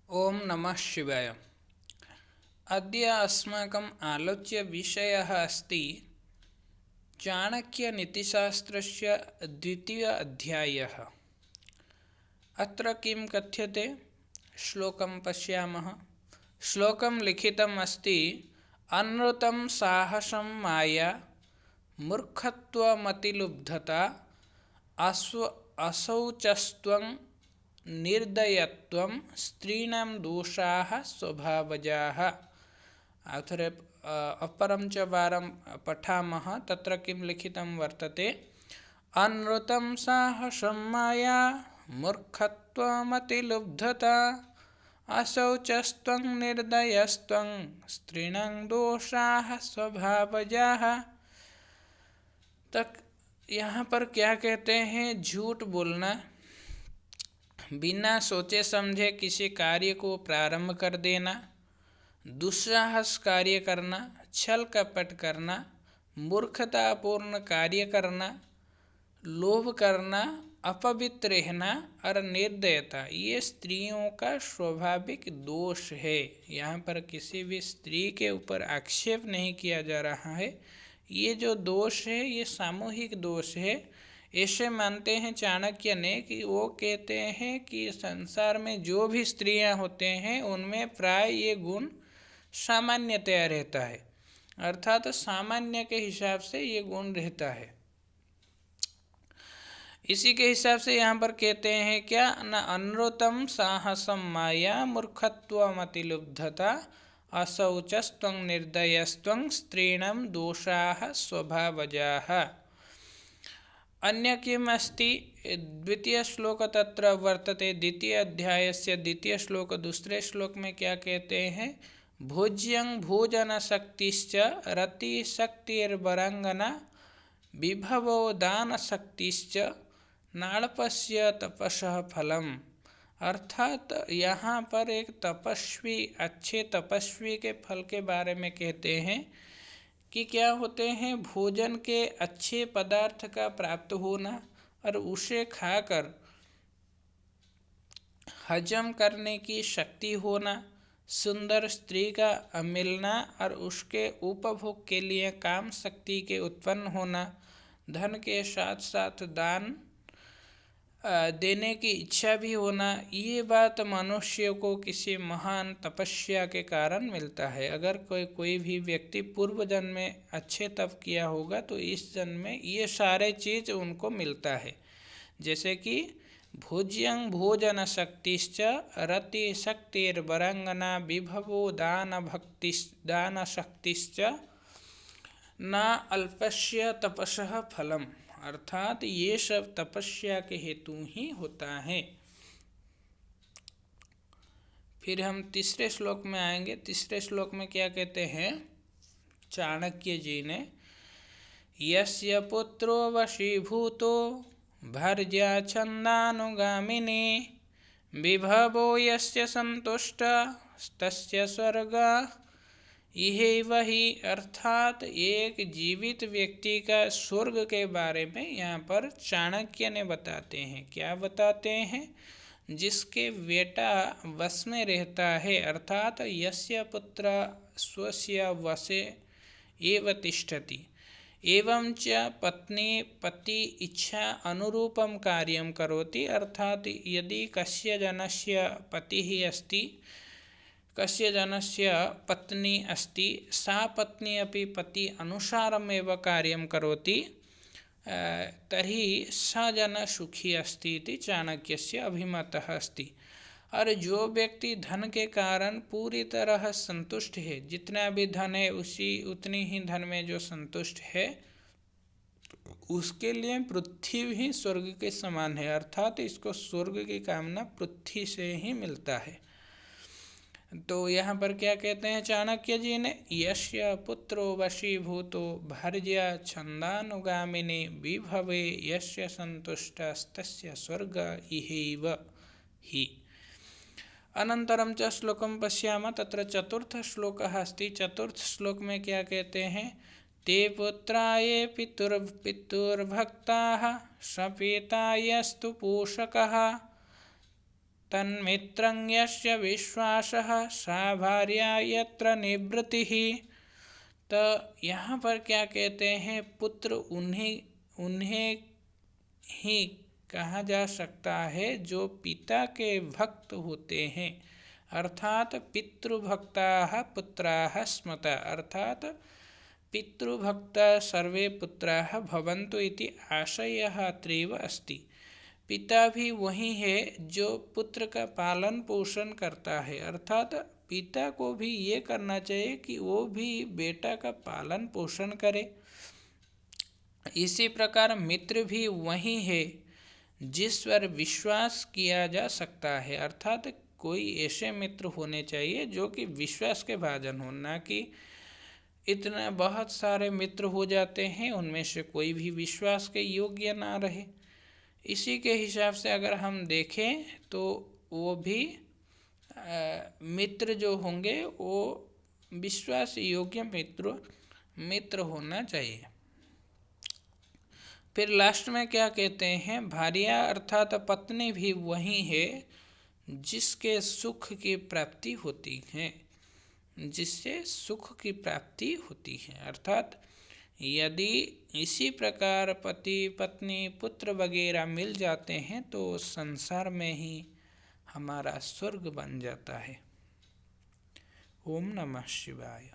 ओम नमः शिवाय। अद्य अस्माकम् आलोच्य विषयः अस्ति चाणक्यनीतिशास्त्रस्य द्वितीय अध्यायः। अत्र किं कथ्यते? श्लोकं पश्यामः। श्लोकं लिखितम् अस्ति, अनृतं साहसं माया मूर्खत्वमतिलुब्धता असौचस्त्वं निर्दयत्वं स्त्रीणां दोषाः स्वभावजाः। अत्र अपरं च वारं पठामः। तत्र किं लिखितं वर्तते? अनृतं साहसं माया मूर्खत्वमतिलुब्धता असौचस्त्वं निर्दयस्त्वं स्त्रीणां दोषाः स्वभावजाः। तक यहाँ पर क्या कहते हैं? झूठ बोलना, बिना सोचे समझे किसी कार्य को प्रारंभ कर देना, दुस्साहस कार्य करना, छल कपट करना, मूर्खतापूर्ण कार्य करना, लोभ करना, अपवित्र रहना और निर्दयता, ये स्त्रियों का स्वाभाविक दोष है। यहाँ पर किसी भी स्त्री के ऊपर आक्षेप नहीं किया जा रहा है। ये जो दोष है ये सामूहिक दोष है। ऐसे मानते हैं चाणक्य ने कि वो कहते हैं कि संसार में जो भी स्त्रियां होते हैं उनमें प्राय ये गुण सामान्यतया रहता है, अर्थात सामान्य के हिसाब से ये गुण रहता है। इसी के हिसाब से यहाँ पर कहते हैं क्या न अनृतं साहसं माया मूर्खत्वमतिलुब्धता असौचस्त्वं निर्दयस्त्वं स्त्रीणां दोषाः स्वभावजाः। अन्य किम् अस्ति? द्वितीय श्लोक तत्र वर्तते। द्वितीय अध्यायस्य द्वितीय श्लोक दूसरे श्लोक में क्या कहते हैं? भोज्यं भोजनशक्तिश्च रतिशक्तिर्वरांगना विभवो दानशक्तिश्च नाड़पस्य तपसः फलम। अर्थात यहाँ पर एक तपस्वी, अच्छे तपस्वी के फल के बारे में कहते हैं कि क्या होते हैं? भोजन के अच्छे पदार्थ का प्राप्त होना और उसे खाकर हजम करने की शक्ति होना, सुंदर स्त्री का मिलना और उसके उपभोग के लिए काम शक्ति के उत्पन्न होना, धन के साथ साथ दान देने की इच्छा भी होना, ये बात मनुष्य को किसी महान तपस्या के कारण मिलता है। अगर कोई भी व्यक्ति पूर्व जन्म में अच्छे तप किया होगा तो इस जन्म में ये सारे चीज़ उनको मिलता है। जैसे कि भोज्यं भोजन शक्तिश्च रति शक्तिर्वरांगना विभवो दान शक्तिश्च न अल्पस्य तपसः फलम। अर्थात ये सब तपस्या के हेतु ही होता है। फिर हम तीसरे श्लोक में आएंगे। तीसरे श्लोक में क्या कहते हैं चाणक्य जी ने? यस्य पुत्रो वशीभूतो भर्या छंदानुगामिनी विभवो यस्य संतुष्ट तस्य स्वर्ग यही वही। अर्थात एक जीवित व्यक्ति का स्वर्ग के बारे में यहाँ पर चाणक्य ने बताते हैं। क्या बताते हैं? जिसके बेटा वश में रहता है, अर्थात यस्य पुत्र स्वस्य वशे एव तिष्ठति एवं च पत्नी पति इच्छा अनुरूपम कार्यं करोति। अर्थात यदि कस्य जनस्य पतिः अस्ति, कस्य जनस्य पत्नी अस्ति, सा पत्नी अपि पति अनुसारमेव कार्यं करोति तर्हि स जन सुखी अस्ति इति चाणक्यस्य अभिमतः अस्ति। और जो व्यक्ति धन के कारण पूरी तरह संतुष्ट है, जितना भी धन है उतनी ही धन में जो संतुष्ट है, उसके लिए पृथ्वी ही स्वर्ग के समान है। अर्थात इसको स्वर्ग की कामना पृथ्वी से ही मिलता है। तो यहाँ पर क्या कहते हैं चाणक्य जी ने? यस्य पुत्रो वशीभूतो भर्या छंदानुगामिनी विभवे यस्य संतुष्टस्तस्य स्वर्ग इहैव हि। अनन्तरं च श्लोकं पश्यामः। तत्र चतुर्थ श्लोकः अस्ति। चतुर्थ श्लोक में क्या कहते हैं? ते पुत्राये पितुर्भक्ताः सपिता यस्तु पोषकः तन्मित्रं यस्य विश्वासः सा भार्या यत्र निवृत्तिः। तो यहाँ पर क्या कहते हैं, पुत्र उन्हें ही कहा जा सकता है जो पिता के भक्त होते हैं, अर्थात पितृभक्ताः पुत्राः स्मता, अर्थात पितृभक्ता सर्वे पुत्राः भवन्तु इति आशयः अत्रैव अस्ति। पिता भी वही है जो पुत्र का पालन पोषण करता है, अर्थात पिता को भी ये करना चाहिए कि वो भी बेटा का पालन पोषण करे। इसी प्रकार मित्र भी वही है जिस पर विश्वास किया जा सकता है, अर्थात कोई ऐसे मित्र होने चाहिए जो कि विश्वास के भाजन हो, ना कि इतना बहुत सारे मित्र हो जाते हैं उनमें से कोई भी विश्वास के योग्य ना रहे। इसी के हिसाब से अगर हम देखें तो वो भी मित्र जो होंगे वो विश्वास योग्य मित्र होना चाहिए। फिर लास्ट में क्या कहते हैं, भार्या अर्थात पत्नी भी वही है जिसके सुख की प्राप्ति होती है, जिससे सुख की प्राप्ति होती है, अर्थात यदि इसी प्रकार पति पत्नी पुत्र वगैरह मिल जाते हैं तो संसार में ही हमारा स्वर्ग बन जाता है। ओम नमः शिवाय।